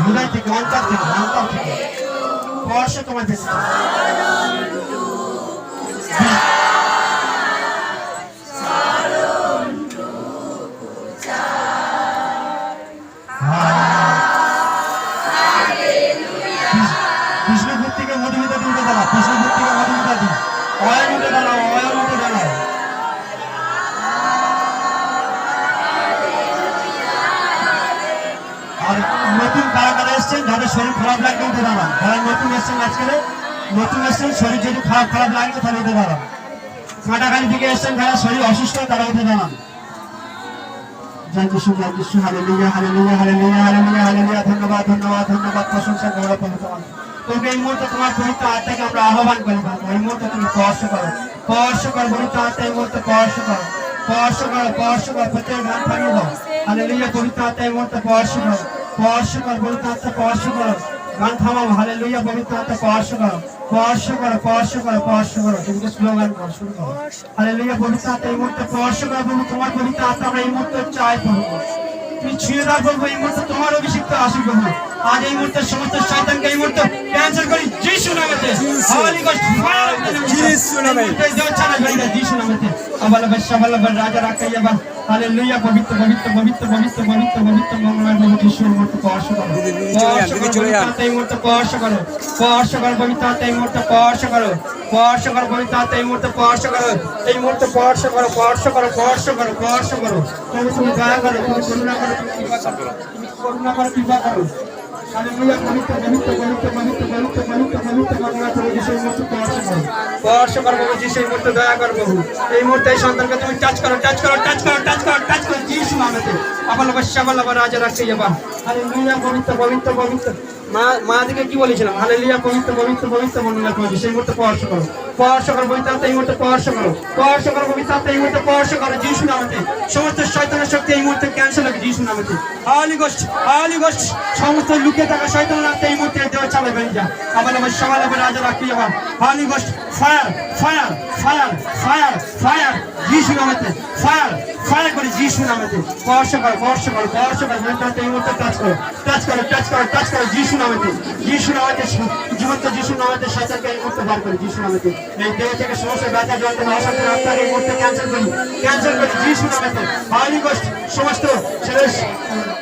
হৃদয় থেকে অন্তর থেকে স্পর্শ তোমার বেশি বিষ্ণুপুর থেকে মধুমিতা দিতে দাঁড়া, বিষ্ণুপুর থেকে মধুমিতা দিন, অয়ন উঠে দাঁড়াও, অয়ন উঠে দাঁড়াও। আর নতুন কারা কারা এসছেন যাদের শরীর খারাপ লাগলে উঠে দাঁড়ান, যারা নতুন এসছেন আজকে নতুন এসছেন শরীর যদি খারাপ লাগলে তাহলে উঠে দাঁড়ান। কাটাখালি থেকে এসছেন যারা শরীর অসুস্থ তারা উঠে দাঁড়ান। জয় যিশু, জয় যিশু, hallelujah, hallelujah, hallelujah, hallelujah, hallelujah. ধন্যবাদ, ধন্যবাদ, ধন্যবাদ, প্রশংসা গৌরব তোমার। তোকে এই মুহূর্তে তোমার পবিত্র আত্মাকে আমরা আহ্বান করি, এই মুহূর্তে তুমি স্পর্শ করো, স্পর্শ করো পবিত্র আত্মা, এই মুহূর্তে স্পর্শ করো, স্পর্শ করো, স্পর্শ করো, প্রত্যেক গান থামিয়ে দাও। হালেলুয়া, পবিত্র আত্মা এই মুহূর্তে স্পর্শ করো, স্পর্শ করো, পবিত্র আত্মা স্পর্শ করো, গান থামাও। হালেলুয়া, পবিত্র আত্মা স্পর্শ করো, স্পর্শ করো, স্পর্শ করো, স্পর্শ করো। তুমি স্লোগান করো, শুরু করো। হালেলুয়া, পবিত্র আত্মা এই মুহূর্তে স্পর্শ করো প্রভু, তোমার পবিত্র আত্মা আমরা এই মুহূর্তে চাই প্রভু। তুমি ছুঁয়ে দাও প্রভু, এই মুহূর্তে তোমার অভিষিক্ত আসুক প্রভু। আজ এই মুহূর্তে সমস্ত শয়তানকে এই মুহূর্তে ক্যান্সেল করি যিশু নামেতে। Holy ghost fire of the যিশু নামে দেও ছাড়া বেরিয়ে যিশু নামেতে। আবালা শাবালা রাজা রাখাইয়া বা হালেলুয়া, পবিত্র পবিত্র পবিত্র পবিত্র পবিত্র পবিত্র মঙ্গলময় প্রভু যিশুর মূর্তি স্পর্শ করো, এই মুহূর্তে স্পর্শ করো, স্পর্শ করো পবিত্র আত্মা এই মুহূর্তে স্পর্শ করো, স্পর্শ করো পবিত্র আত্মা এই মুহূর্তে স্পর্শ করো, এই মুহূর্তে স্পর্শ করো, স্পর্শ করো, স্পর্শ করো, স্পর্শ করো। তুমি দয়া করো, তুমি করুণা করো, তুমি কৃপা করো, তুমি করুণা করো, কৃপা করো। হালেলুয়া, পবিত্র পবিত্র পবিত্র পবিত্র পবিত্র পবিত্র পবিত্র মঙ্গলময় প্রভু যিশুর মূর্তি স্পর্শ করো, স্পর্শ করো প্রভু যিশু, এই মুহূর্তে দয়া করো প্রভু। এই মুহূর্তে এই সন্তানকে তুমি টাচ করো, টাচ করো, টাচ করো, টাচ করো, টাচ করো যিশু নামেতে। আবালা শাবালা রাজা রাখাইয়া বা হালেলুয়া, পবিত্র পবিত্র পবিত্র। মা দিকে কি বলেছিলাম? হালেলুয়া, পবিত্র পবিত্র পবিত্র মঙ্গলময় প্রভু সেই মুহূর্তে স্পর্শ করো, স্পর্শ করো পবিত্র আত্মা এই মুহূর্তে স্পর্শ করো, স্পর্শ করো পবিত্র আত্মা এই মুহূর্তে স্পর্শ করো যিশু নামেতে। সমস্ত শয়তানের শক্তি এই মুহূর্তে ক্যান্সেল হবে যিশু নামেতে। হলি গোস্ট, হলি গোস্ট, সমস্ত লুকিয়ে থাকা শয়তানের আত্মা এই মুহূর্তে দেওয়া চালে বেরিয়ে যা। আবালা শাবালা রাজা রাখিয়া বা holy ghost fire fire fire fire fire যিশু নামেতে, ফায়ার ফায়ার করে যিশু নামেতে। স্পর্শ করো, স্পর্শ করো, স্পর্শ করো পবিত্র আত্মা এই মুহূর্তে টাচ করো, টাচ করো, টাচ করো, টাচ করো যিশু নামেতে, যিশু নামেতে, জীবন্ত যিশু নামেতে শয়তানকে এই মুহূর্তে বার করে যিশু নামেতে। এই দেহ থেকে সমস্ত ব্যথা যন্ত্রণা অশান্তির আত্মাকে এই মুহূর্তে ক্যান্সেল করি, ক্যান্সেল করি যিশু নামেতে। হলি গোস্ট সমস্ত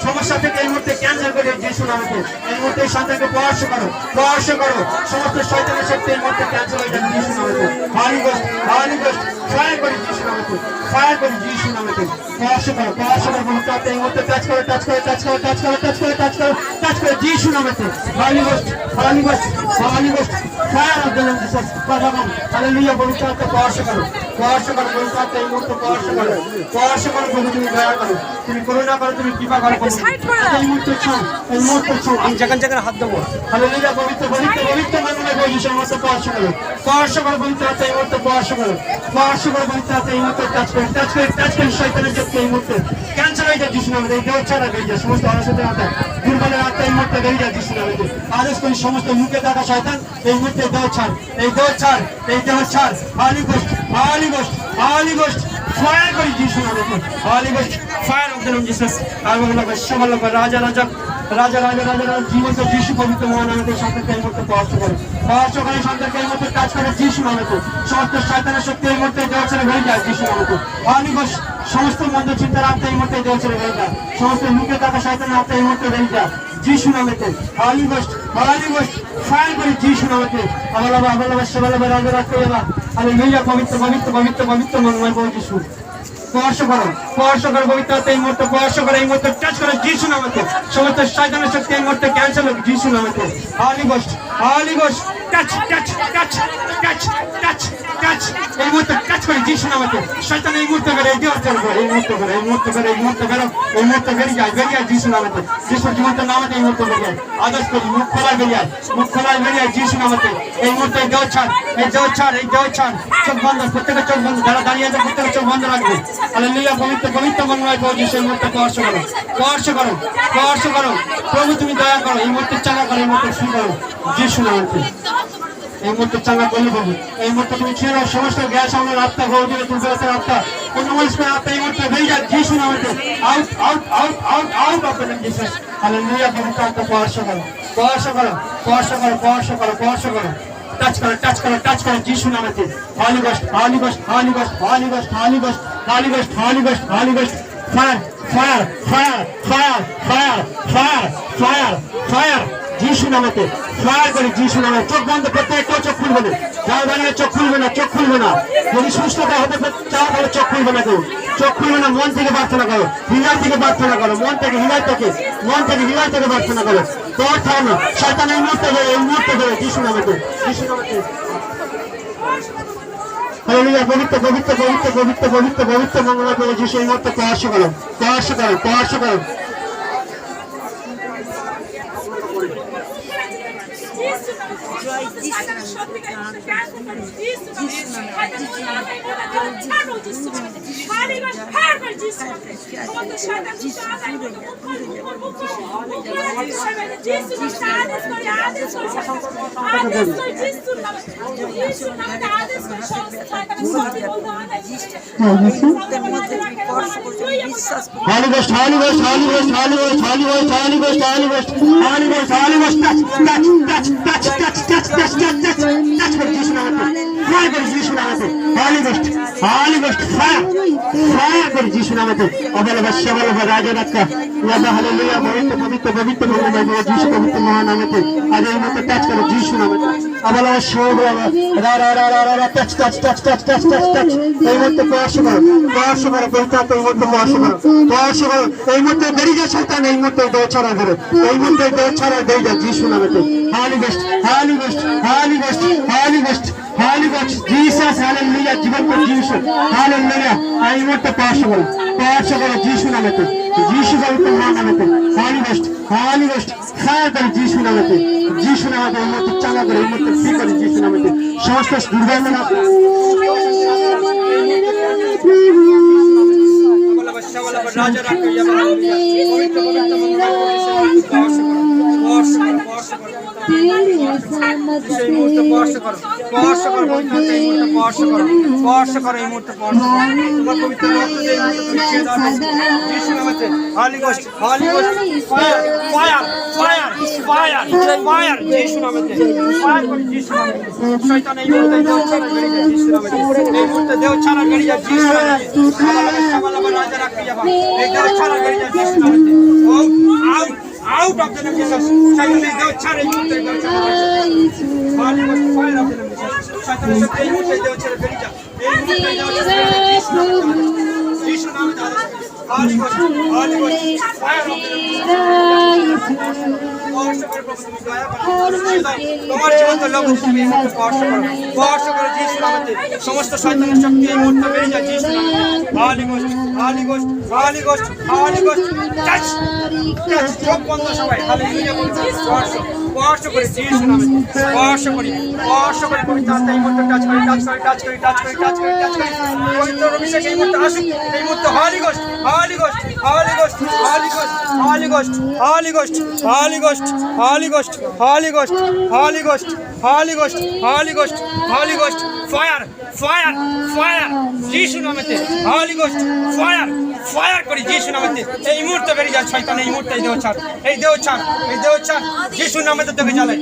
সমস্যা থেকে এই মুহূর্তে ক্যান্সেল করি যিশু নামেতে। এই মুহূর্তে এই সন্তানকে স্পর্শ করো, স্পর্শ করো, সমস্ত শয়তানের শক্তি এই মুহূর্তে ক্যান্সেল হয়ে যাবে যিশু নামেতে। Holy ghost, holy ghost fire করি যিশু নামেতে, ফায়ার করি যিশু নামেতে। স্পর্শ করো, স্পর্শ করো পবিত্র আত্মা এই মুহূর্তে টাচ করো, টাচ করো, টাচ করো, টাচ করো, টাচ করো, টাচ করো, টাচ করো যিশু নামেতে। Holy ghost, holy ghost, holy ghost fire of the Lord Jesus power. Hallelujah, পবিত্র আত্মা স্পর্শ করো, স্পর্শ করো পবিত্র আত্মা এই মুহূর্তে স্পর্শ করো, স্পর্শ করো প্রভু, তুমি দয়া করো, তুমি করুণা করো, তুমি কৃপা করো প্রভু। এই মুহূর্তে ছাও, এই মুহূর্তে ছাও, আমি যেখানে যেখানে হাত দেবো। হালেলুয়া, পবিত্র পবিত্র পবিত্র মঙ্গলময় প্রভু যিশুর মধ্যে স্পর্শ করো, স্পর্শ করো পবিত্র আত্মা এই মুহূর্তে স্পর্শ করো, স্পর্শ করো পবিত্র আত্মা এই মুহূর্তে টাচ করো, টাচ করে, টাচ করে শয়তানের শক্তি এই মুহূর্তে ক্যান্সেল হয়ে যায় যিশু নামে। এই দেহ ছাড়া বেরিয়ে যায় সমস্ত অলসতার আত্মা, দুর্বলের আত্মা এই মুহূর্তে বেরিয়ে যায় যিশু নামে। আদেশ করি সমস্ত মুখে থাকা শয়তান এই মুহূর্তে দেহ ছাড়, এই দেহ ছাড়, এই দেহ ছাড়। Holy ghost, holy ghost, holy ghost fire করি যিশু নামে। Holy ghost fire of the Lord Jesus. আল্লাহ শাবালা রাজা রাজা রাজা রাজা রাজা রাজা জীবন্ত যিশু পবিত্র মহানামে সন্তানকে এই মুহূর্তে স্পর্শ করে, স্পর্শ করে সন্তানকে এই মুহূর্তে কাজ করে যিশু নামে। সমস্ত শয়তানের শক্তি এই মুহূর্তে দেহ ছেড়ে বেরিয়ে যায় যিশু নামে। হলি গোস্ট সমস্ত মন্দ চিন্তার আত্মা এই মুহূর্তে দেহ ছেড়ে বেরিয়ে যায়, সমস্ত মুখে থাকা শয়তানের আত্মা এই মুহূর্তে বেরিয়ে যায় যিশু নামেতে। Holy ghost, holy ghost fire করি যিশু নামেতে। আল্লাহ আল্লাহ শাবালা রাজা রাখিয়া হালেলুয়া, পবিত্র পবিত্র পবিত্র পবিত্র মঙ্গলময় প্রভু যিশু স্পর্শ করো, স্পর্শ করো পবিত্র আত্মা এই মুহূর্তে স্পর্শ করো, এই মুহূর্তে টাচ করো যিশু নামেতে। সমস্ত শয়তানের শক্তি এই মুহূর্তে ক্যান্সেল হোক যিশু নামেতে। Holy ghost, holy ghost touch touch touch touch touch touch এই মুহূর্তে টাচ করে যিশু নামেতে শয়তান এই মুহূর্তে বেরো এই দেওয়ার চলবে এই মুহূর্তে বেরো এই মুহূর্তে বেরো এই মুহূর্তে বেরো এই মুহূর্তে বেরিয়ে যায় যিশু নামেতে যিশুর জীবন্ত নামেতে এই মুহূর্তে বেরিয়ে আদেশ করি মুখ খোলায় বেরিয়ে যিশু নামেতে এই মুহূর্তে এই দেহ ছাড় চোখ বন্ধ প্রত্যেকের চোখ বন্ধ যারা দাঁড়িয়ে আছে প্রত্যেকের চোখ বন্ধ রাখবে হালেলুয়া পবিত্র মনোনয় প্রভু যিশু এই মুহূর্তে স্পর্শ করো প্রভু তুমি দয়া করো এই মুহূর্তে চাঙ্গা করো এই মুহূর্তে শুরু করো যিশু নামেতে এই মুহূর্তে চাঙ্গা করলে পাবো এই মুহূর্তে তুমি ছিল সমস্ত গ্যাস আমার আত্মা গৌর দিয়ে তুলতে আত্মা অন্যমনস্কের আত্মা এই মুহূর্তে বেরিয়ে যায় যিশু নামেতে out of the name Jesus hallelujah পবিত্র আত্মা স্পর্শ করো টাচ করো যিশু নামেতে Holy Ghost ফায়ার যিশু নামেতে ফায়ার করে যিশু নামে চোখ বন্ধ প্রত্যেকটা চোখ খুলবে না যারা দাঁড়িয়ে চোখ খুলবে না যদি সুস্থতা হতে চাও তাহলে চোখ খুলবে না কেউ চোখ খুলবে না মন থেকে প্রার্থনা করো হৃদয় থেকে প্রার্থনা করো মন থেকে হৃদয় থেকে প্রার্থনা করো তোর থাও না শয়তান এই মুহূর্তে ধরে যিশু নামেতে হালেলুয়া পবিত্র মঙ্গলময় প্রভু যিশু এই মুহূর্তে স্পর্শ করো এই মুহূর্তে বেরিয়ে যায় শয়তান এই মুহূর্তে দেহ ছাড়া করে এই মুহূর্তে দেহ ছাড়া দিয়ে যায় যিশু নামেতে Holy Ghost Jesus hallelujah জীবন যিশু hallelujah এই মুহূর্তে স্পর্শ করো যিশু নামেতে যিশু পবিত্র নামেতে Holy Ghost ফায়ার করে যিশু নামেতে এই মুহূর্তে চাঙ্গা করে এই মুহূর্তে ফ্রি করে যিশু নামেতে সমস্ত দুর্বল রাজা রাখো এই মুহূর্তে স্পর্শ করো এই মুহূর্তে তোমার পবিত্র রক্ত দিয়ে যিশু নামেতে Holy Ghost ফায়ার যিশু নামেতে ফায়ার করে যিশু নামেতে শয়তান এই মুহূর্তে দেহ ছাড়া বেরিয়ে যায় যিশু নামেতে এই মুহূর্তে দেহ ছাড়া বেরিয়ে যায় যিশু নামেতে রাজা রাখো এই দেহ ছাড়া বেরিয়ে যায় যিশু নামেতে out of the name of Jesus. Shaitan is the chara in the name of Jesus. Holy Ghost fire of the name of Jesus. Shaitan is the name of Jesus. Berija. Jesus name of Jesus. Holy Ghost fire of the name of Jesus. তোমার জীবন্ত লোক তুমি এই মুহূর্তে স্পর্শ করো যিশু নামেতে সমস্ত শয়তানের শক্তি এই মুহূর্তে বেরিয়ে যায় যিশু নামেতে Holy Ghost টাচ চোখ বন্ধ সবাই হালেলুয়া স্পর্শ করে যিশু নামেতে স্পর্শ করে পবিত্র আত্মা এই মুহূর্তে টাচ করে পবিত্র অভিষেক এই মুহূর্তে আসুক এই মুহূর্তে Holy Ghost ফায়ার যিশু নামেতে Holy Ghost ফায়ার করে যিশু নামেতে এই মুহূর্তে বেরিয়ে যায় শয়তান এই মুহূর্তে এই দেহ ছাড় যিশু নামেতে তোকে জ্বালায়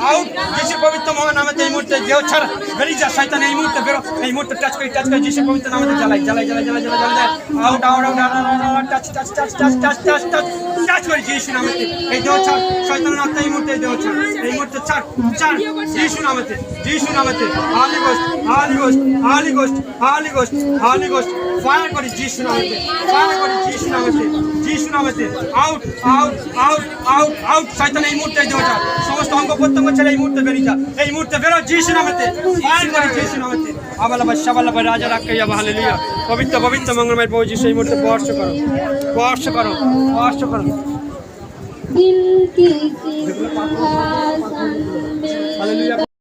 আউট যিশু পবিত্র মহা নামেতে এই মুহূর্তে দেহ ছাড় বেরিয়ে যায় শয়তান এই মুহূর্তে বেরো এই মুহূর্তে টাচ করে যিশু পবিত্র নামেতে জ্বালায় আউট টাচ করে যিশু নামেতে এই দেহ ছাড় শয়তানের আত্মা এই মুহূর্তে ছাড় যিশু নামেতে Holy Ghost ফায়ার করে যিশু নামেতে, ফায়ার করে যিশু নামেতে, যিশু নামেতে। Out out out out out. শয়তান এই মুহূর্তে দেওয়া যা, সমস্ত অঙ্গ প্রত্যঙ্গ ছেড়ে এই মুহূর্তে বেরিয়ে যা, এই মুহূর্তে বেরো যিশু নামেতে, ফায়ার করে যিশু নামেতে। আবালাবা শাবালাবা রাজা রাখাইয়া হালেলুয়া। পবিত্র পবিত্র মঙ্গলময় প্রভু যিশু এই মুহূর্তে স্পর্শ করো, স্পর্শ করো, স্পর্শ করো। दिल की सिवा